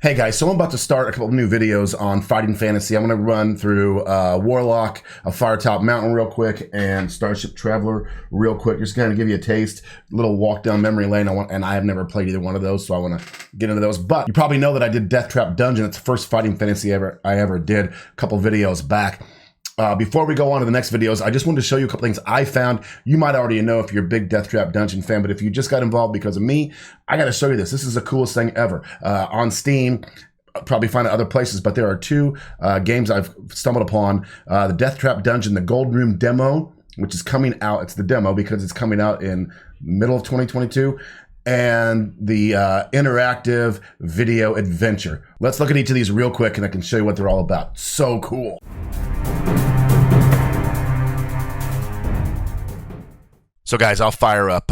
Hey guys, so I'm about to start a couple of new videos on Fighting Fantasy. I'm going to run through Warlock, a Firetop Mountain real quick, and Starship Traveler real quick. Just kind of give you a taste, a little walk down memory lane. And I have never played either one of those, so I want to get into those. But you probably know that I did Deathtrap Dungeon. It's the first Fighting Fantasy I ever did a couple videos back. Before we go on to the next videos, I just wanted to show you a couple things I found. You might already know if you're a big Deathtrap Dungeon fan, but if you just got involved because of me, I got to show you this. This is the coolest thing ever. On Steam, probably find it other places, but there are two games I've stumbled upon. The Deathtrap Dungeon, the Gold Room demo, which is coming out. It's the demo because it's coming out in middle of 2022. And the interactive video adventure. Let's look at each of these real quick and I can show you what they're all about. So cool. So guys, I'll fire up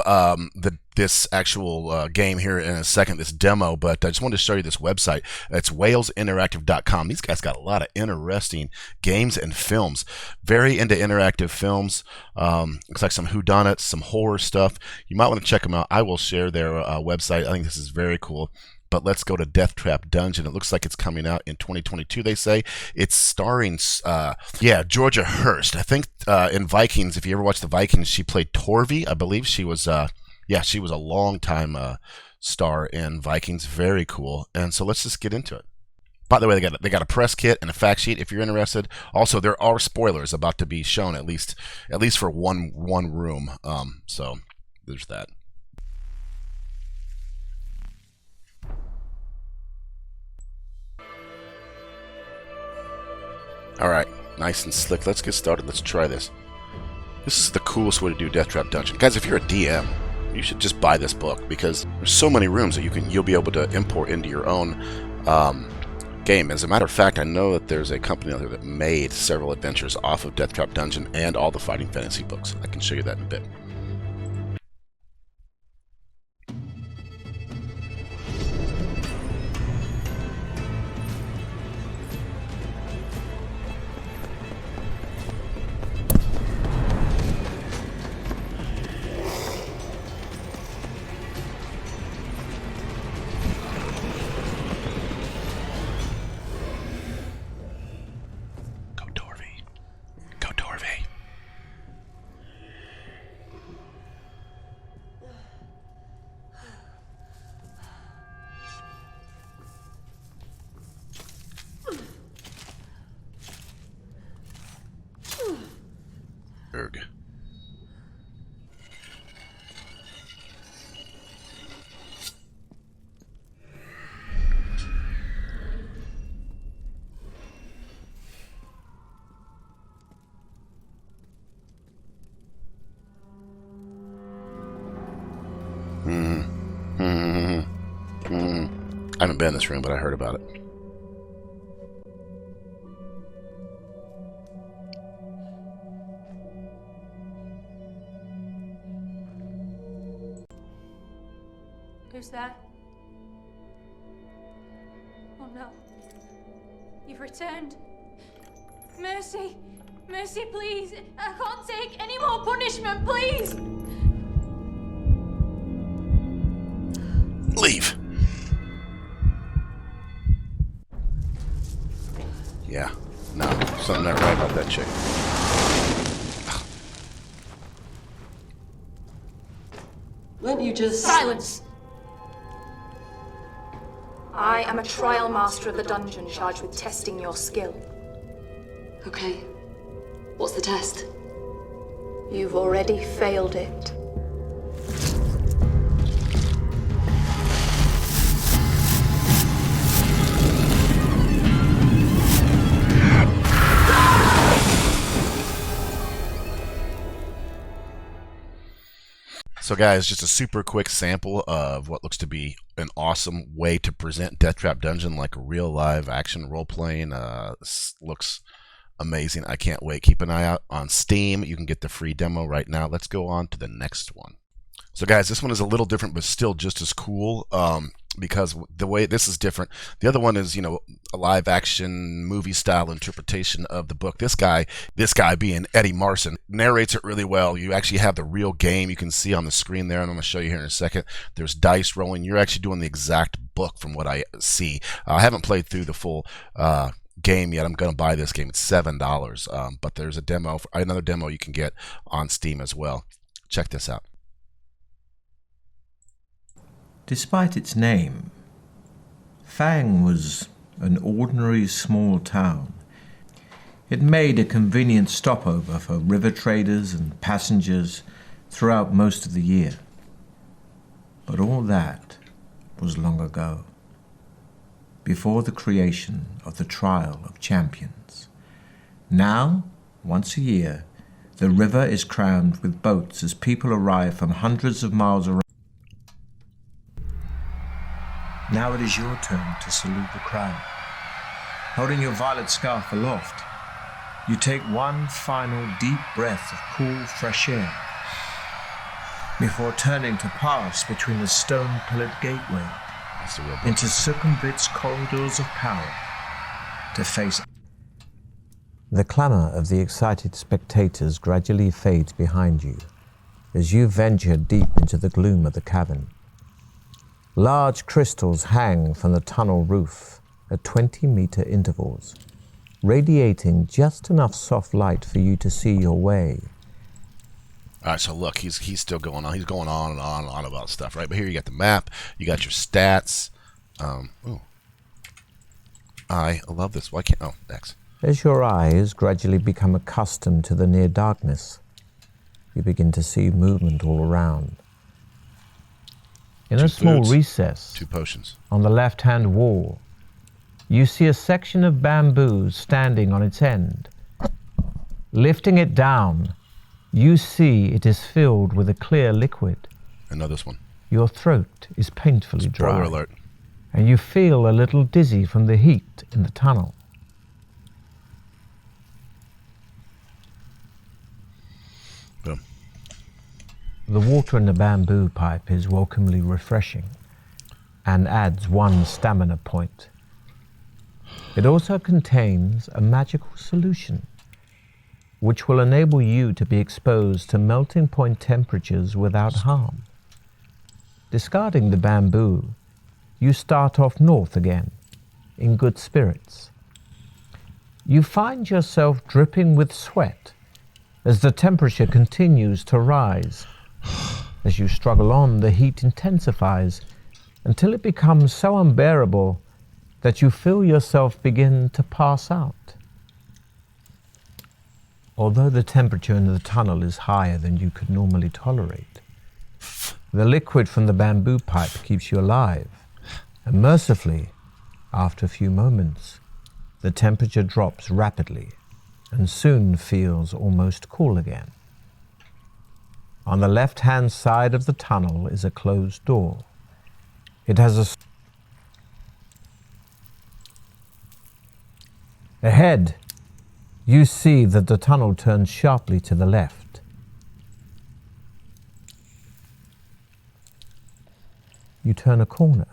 this actual game here in a second, this demo, but I just wanted to show you this website. It's whalesinteractive.com. These guys got a lot of interesting games and films. Very into interactive films. Looks like some whodunits, some horror stuff. You might want to check them out. I will share their website. I think this is very cool. But let's go to Deathtrap Dungeon. It looks like it's coming out in 2022, they say. It's starring, Georgia Hurst. I think in Vikings, if you ever watched the Vikings, she played Torvi. I believe she was, she was a long-time star in Vikings. Very cool. And so let's just get into it. By the way, they got a press kit and a fact sheet if you're interested. Also, there are spoilers about to be shown, at least for one room. So there's that. Alright, nice and slick. Let's get started. Let's try this. This is the coolest way to do Deathtrap Dungeon. Guys, if you're a DM, you should just buy this book because there's so many rooms that you'll be able to import into your own game. As a matter of fact, I know that there's a company out there that made several adventures off of Deathtrap Dungeon and all the Fighting Fantasy books. I can show you that in a bit. Erg. I haven't been in this room, but I heard about it. Who's there? Oh no. You've returned. Mercy! Mercy, please! I can't take any more punishment, please! Leave! Yeah. No, something not right about that chick. Won't you just... Silence! I am a trial master of the dungeon charged with testing your skill. Okay. What's the test? You've already failed it. So guys, just a super quick sample of what looks to be an awesome way to present Deathtrap Dungeon like a real live action role-playing. This looks amazing. I can't wait. Keep an eye out on Steam. You can get the free demo right now. Let's go on to the next one. So guys, this one is a little different, but still just as cool. because the way this is different. The other one is, a live action movie style interpretation of the book. This guy being Eddie Marsan, narrates it really well. You actually have the real game you can see on the screen there, and I'm going to show you here in a second. There's dice rolling. You're actually doing the exact book from what I see. I haven't played through the full game yet. I'm going to buy this game. It's $7, but there's another demo you can get on Steam as well. Check this out. Despite its name, Fang was an ordinary small town. It made a convenient stopover for river traders and passengers throughout most of the year. But all that was long ago, before the creation of the Trial of Champions. Now, once a year, the river is crammed with boats as people arrive from hundreds of miles around. Now it is your turn to salute the crowd. Holding your violet scarf aloft, you take one final deep breath of cool, fresh air before turning to pass between the stone-pillared gateway into circumvent's corridors of power to face. The clamour of the excited spectators gradually fades behind you as you venture deep into the gloom of the cavern. Large crystals hang from the tunnel roof at 20-meter intervals, radiating just enough soft light for you to see your way. All right, so look, he's still going on. He's going on and on and on about stuff, right? But here you got the map. You got your stats. I love this. Why can't... Oh, X. As your eyes gradually become accustomed to the near darkness, you begin to see movement all around. In a small recess, 2 potions. On the left-hand wall, you see a section of bamboo standing on its end. Lifting it down, you see it is filled with a clear liquid. I know this one. Your throat is painfully dry. Spoiler alert. And you feel a little dizzy from the heat in the tunnel. Boom. The water in the bamboo pipe is welcomely refreshing and adds 1 stamina point. It also contains a magical solution which will enable you to be exposed to melting point temperatures without harm. Discarding the bamboo, you start off north again, in good spirits. You find yourself dripping with sweat as the temperature continues to rise. As you struggle on, the heat intensifies until it becomes so unbearable that you feel yourself begin to pass out. Although the temperature in the tunnel is higher than you could normally tolerate, the liquid from the bamboo pipe keeps you alive, and mercifully, after a few moments, the temperature drops rapidly and soon feels almost cool again. On the left-hand side of the tunnel is a closed door. It has a... Ahead, you see that the tunnel turns sharply to the left. You turn a corner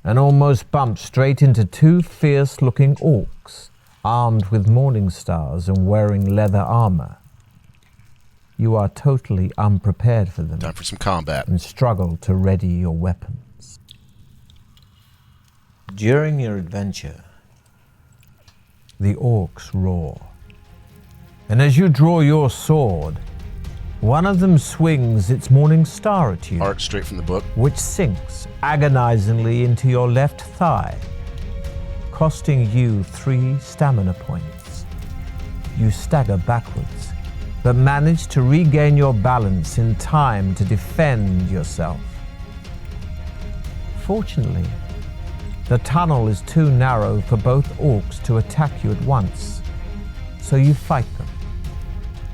and almost bump straight into 2 fierce-looking orcs, armed with morning stars and wearing leather armor. You are totally unprepared for them. Time for some combat. And struggle to ready your weapons. During your adventure, the orcs roar. And as you draw your sword, one of them swings its morning star at you. Art straight from the book. Which sinks agonizingly into your left thigh, costing you 3 stamina points. You stagger backwards, but manage to regain your balance in time to defend yourself. Fortunately, the tunnel is too narrow for both orcs to attack you at once, so you fight them,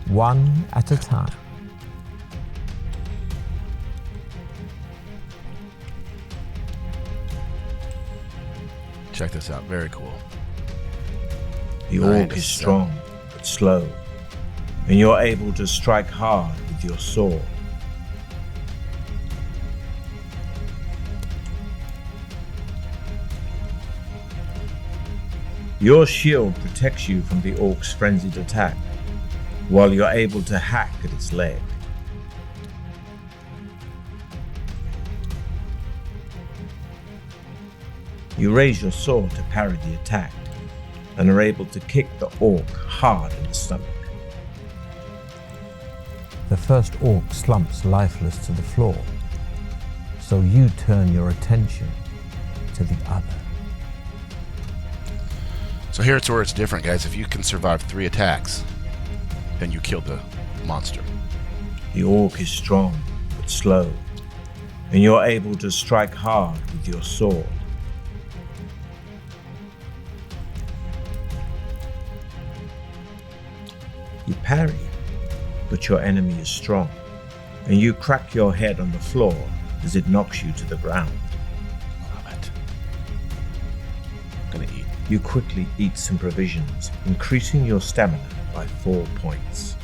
one at a time. Check this out. Very cool. The orc is strong, but slow, and you're able to strike hard with your sword. Your shield protects you from the orc's frenzied attack, while you're able to hack at its leg. You raise your sword to parry the attack, and are able to kick the orc hard in the stomach. The first orc slumps lifeless to the floor, so you turn your attention to the other. So here it's where it's different, guys. If you can survive 3 attacks, then you kill the monster. The orc is strong, but slow, and you're able to strike hard with your sword. You parry, but your enemy is strong, and you crack your head on the floor as it knocks you to the ground. Love it. I'm gonna eat. You quickly eat some provisions, increasing your stamina by 4 points.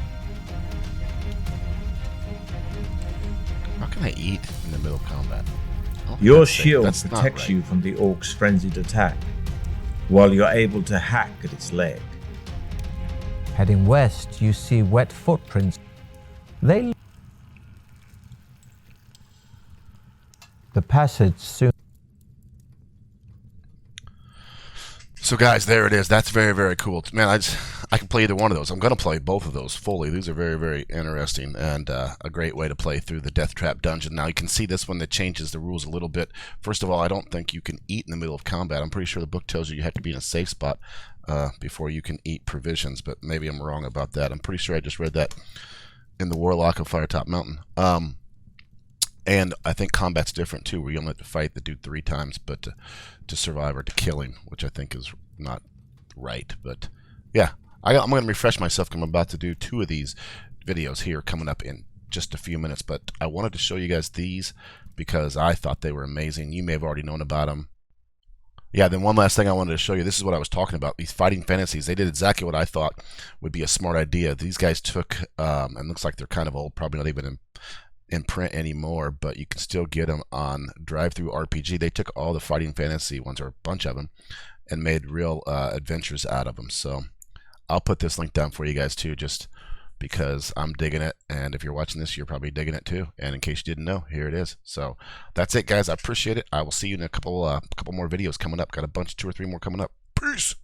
How can I eat in the middle of combat? Oh, Your that's safe. shield That's not protects right. you from the orc's frenzied attack, while you're able to hack at its leg. Heading west, you see wet footprints. The passage soon. So guys, there it is. That's very, very cool. Man, I can play either one of those. I'm going to play both of those fully. These are very, very interesting and a great way to play through the Deathtrap Dungeon. Now you can see this one that changes the rules a little bit. First of all, I don't think you can eat in the middle of combat. I'm pretty sure the book tells you have to be in a safe spot before you can eat provisions, but maybe I'm wrong about that. I'm pretty sure I just read that in the Warlock of Firetop Mountain. And I think combat's different too, where you only have to fight the dude 3 times, but to survive or to kill him, which I think is not right. But yeah, I'm going to refresh myself because I'm about to do 2 of these videos here coming up in just a few minutes. But I wanted to show you guys these because I thought they were amazing. You may have already known about them. Yeah, then one last thing I wanted to show you. This is what I was talking about. These fighting fantasies, they did exactly what I thought would be a smart idea. These guys took, and looks like they're kind of old, probably not even in print anymore, but you can still get them on Drive-Thru RPG. They took all the fighting fantasy ones, or a bunch of them, and made real adventures out of them. So I'll put this link down for you guys too, just because I'm digging it, and if you're watching this, you're probably digging it too. And in case you didn't know, here it is. So that's it, guys. I appreciate it. I will see you in a couple more videos coming up. Got a bunch, 2 or 3 more coming up. Peace.